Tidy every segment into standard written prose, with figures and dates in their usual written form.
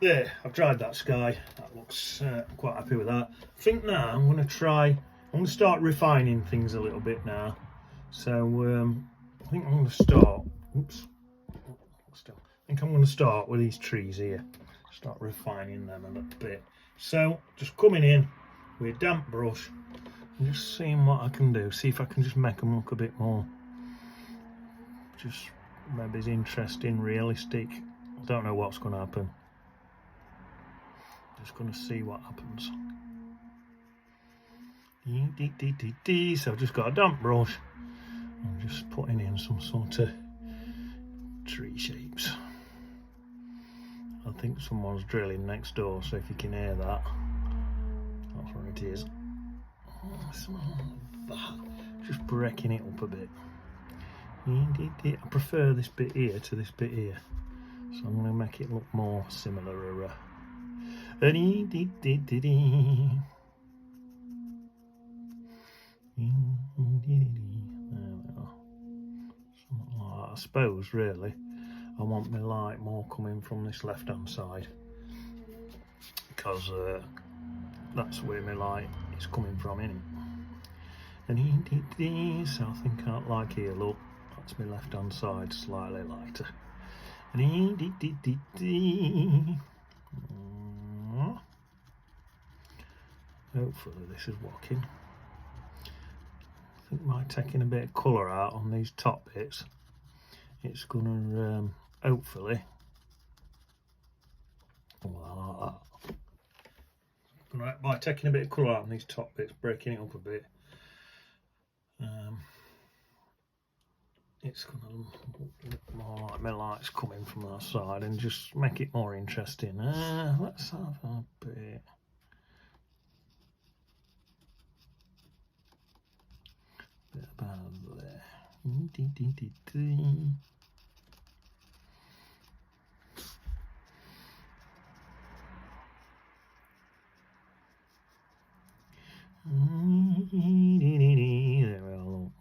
There, I've dried that sky. That looks quite happy with that. I think now I'm going to start refining things a little bit now. So I think I'm going to start, I think I'm going to start with these trees here. Start refining them a little bit. So just coming in with a damp brush and just seeing what I can do. See if I can just make them look a bit more, just maybe it's interesting, realistic. I don't know what's going to happen. Just going to see what happens. So I've just got a damp brush. I'm just putting in some sort of tree shapes. I think someone's drilling next door, so if you can hear that, that's what it is. Just breaking it up a bit. I prefer this bit here to this bit here, so I'm going to make it look more similar. There we are. I suppose really I want my light more coming from this left hand side, because that's where my light is coming from, innit? And so I think I like here, look, that's my left hand side slightly lighter. Hopefully this is working. I think by taking a bit of colour out on these top bits, it's gonna hopefully, well, like that. By taking a bit of colour out on these top bits, breaking it up a bit, it's gonna look more like my light's coming from that side and just make it more interesting. Let's have a bit. About there. There we are, look.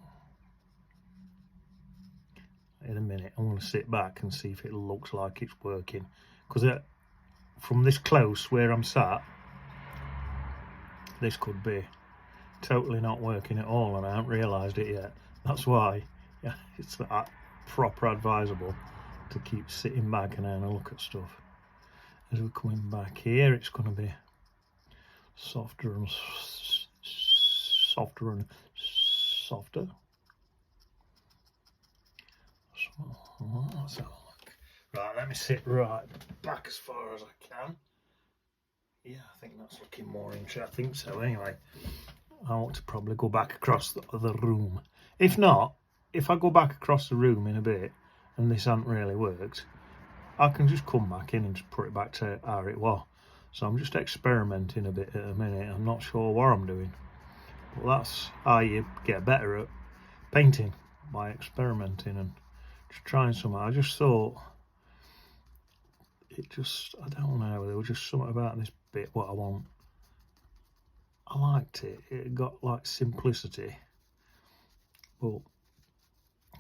In a minute I'm going to sit back and see if it looks like it's working, because from this close where I'm sat, this could be totally not working at all and I haven't realised it yet. That's why it's proper advisable to keep sitting back and having a look at stuff. As we're coming back here, it's going to be softer and softer and softer. So, let's have a look. Right, let me sit right back as far as I can. Yeah, I think that's looking more interesting. I think so anyway. I ought to probably go back across the other room. If not, if I go back across the room in a bit and this hasn't really worked, I can just come back in and just put it back to how it was. So I'm just experimenting a bit at a minute. I'm not sure what I'm doing, but that's how you get better at painting, by experimenting and just trying something. I just thought I don't know, there was just something about this bit what I want. I liked it. It got like simplicity, but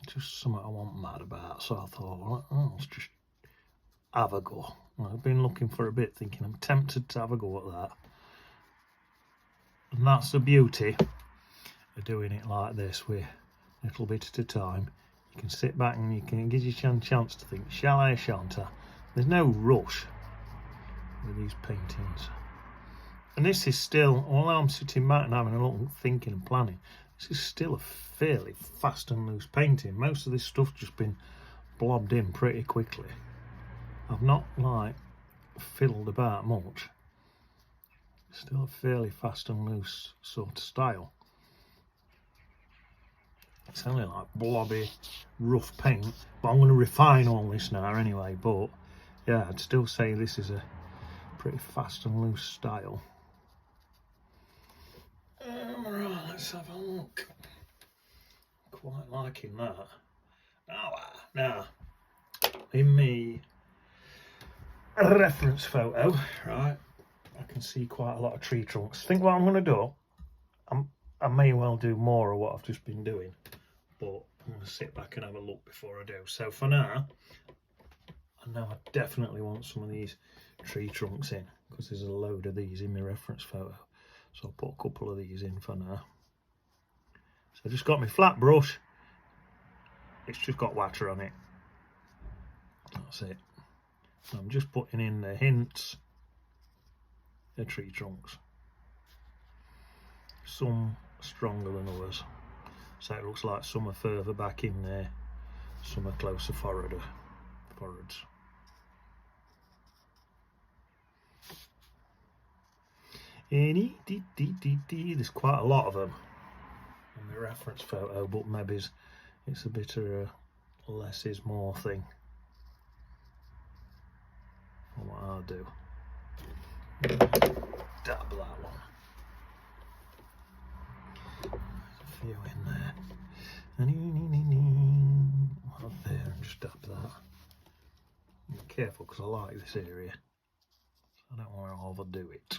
just something I wasn't mad about. So I thought, well, let's just have a go. I've been looking for a bit, thinking I'm tempted to have a go at that. And that's the beauty of doing it like this, with a little bit at a time. You can sit back and it gives you a chance to think, shall I, shan't I? There's no rush with these paintings. And this is still, although I'm sitting back and having a look and thinking and planning, this is still a fairly fast and loose painting. Most of this stuff's just been blobbed in pretty quickly. I've not like fiddled about much. Still a fairly fast and loose sort of style. It's only like blobby, rough paint, but I'm going to refine all this now anyway. But yeah, I'd still say this is a pretty fast and loose style. Right, let's have a look. Quite liking that. Now, in me reference photo, right, I can see quite a lot of tree trunks. I think what I'm going to do, I may well do more of what I've just been doing, but I'm going to sit back and have a look before I do. So for now, And now I definitely want some of these tree trunks in, because there's a load of these in my reference photo. So I'll put a couple of these in for now. So I just got my flat brush. It's just got water on it. That's it. So I'm just putting in the hints of tree trunks. Some stronger than others. So it looks like some are further back in there, some are closer forwards. There's quite a lot of them in the reference photo, but maybe it's a bit of a less is more thing. And what I'll do, dab that one. There's a few in there. Up there, and just dab that. Be careful, because I like this area. So I don't want to overdo it.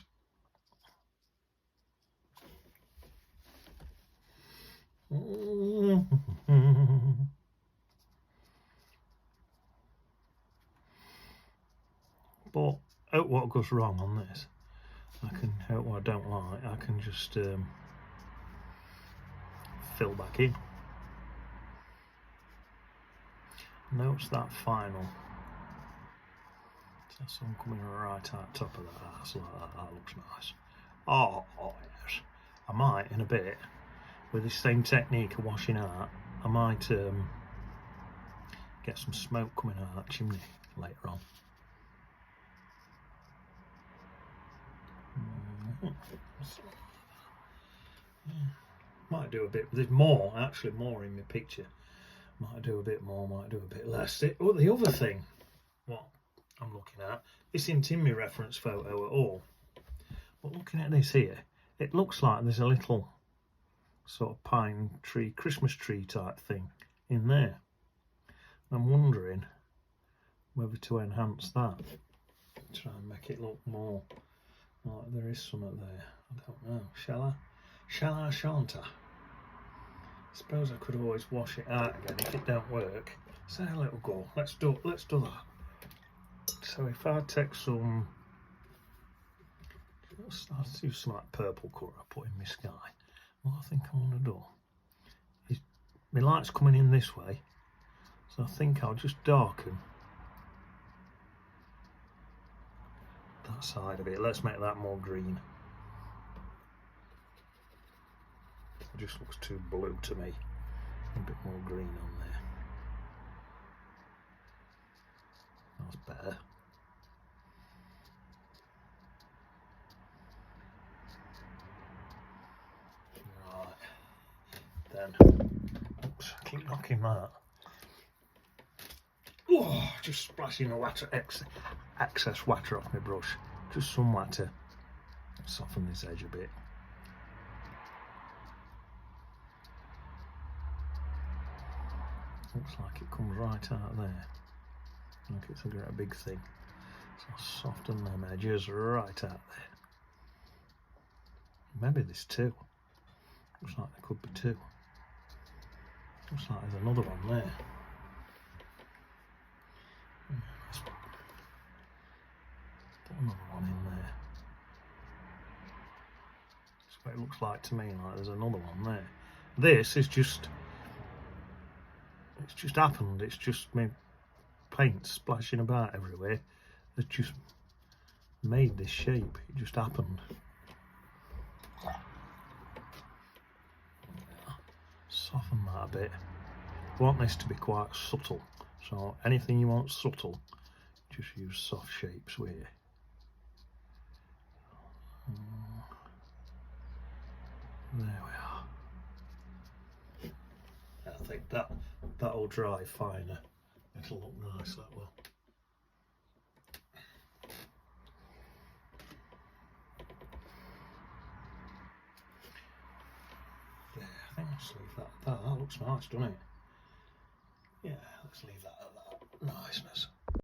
But out what goes wrong on this, I can out what I don't like, I can just fill back in. Notice that final. So some coming right out top of that ass like that. That looks nice. Oh yes. I might in a bit, with this same technique of washing out, I might get some smoke coming out of that chimney later on. Might do a bit. There's more, actually more in my picture. Might do a bit more, might do a bit less. The other thing, what I'm looking at, this isn't in my reference photo at all. But looking at this here, it looks like there's a little sort of pine tree, Christmas tree type thing in there. I'm wondering whether to enhance that, try and make it look more like there is something there. I don't know. Shall I? Shan't I? Suppose I could always wash it out again if it don't work. Say a little go. Let's do that. So if I take some, I'll do some like purple colour I put in my sky. What I think I want to do is, my light's coming in this way, so I think I'll just darken that side of it. Let's make that more green. It just looks too blue to me. A bit more green on there. That's better. Right. Then, oops, I keep knocking that. Oh, just splashing the water, excess water off my brush. Just some water. Soften this edge a bit. Looks like it comes right out there. Like it's a great big thing. So I'll soften them edges right out there. Maybe there's two. Looks like there could be two. Looks like there's another one there. Let's put another one in there. That's what it looks like to me, like there's another one there. This is just, it's just happened. It's just me paint splashing about everywhere. It's just made this shape. It just happened. Soften that a bit. I want this to be quite subtle, so anything you want subtle, just use soft shapes with it. There we are. I think that'll dry finer. It'll look nice, that will. Yeah, I think let's leave that. That looks nice, doesn't it? Yeah, let's leave that at that niceness.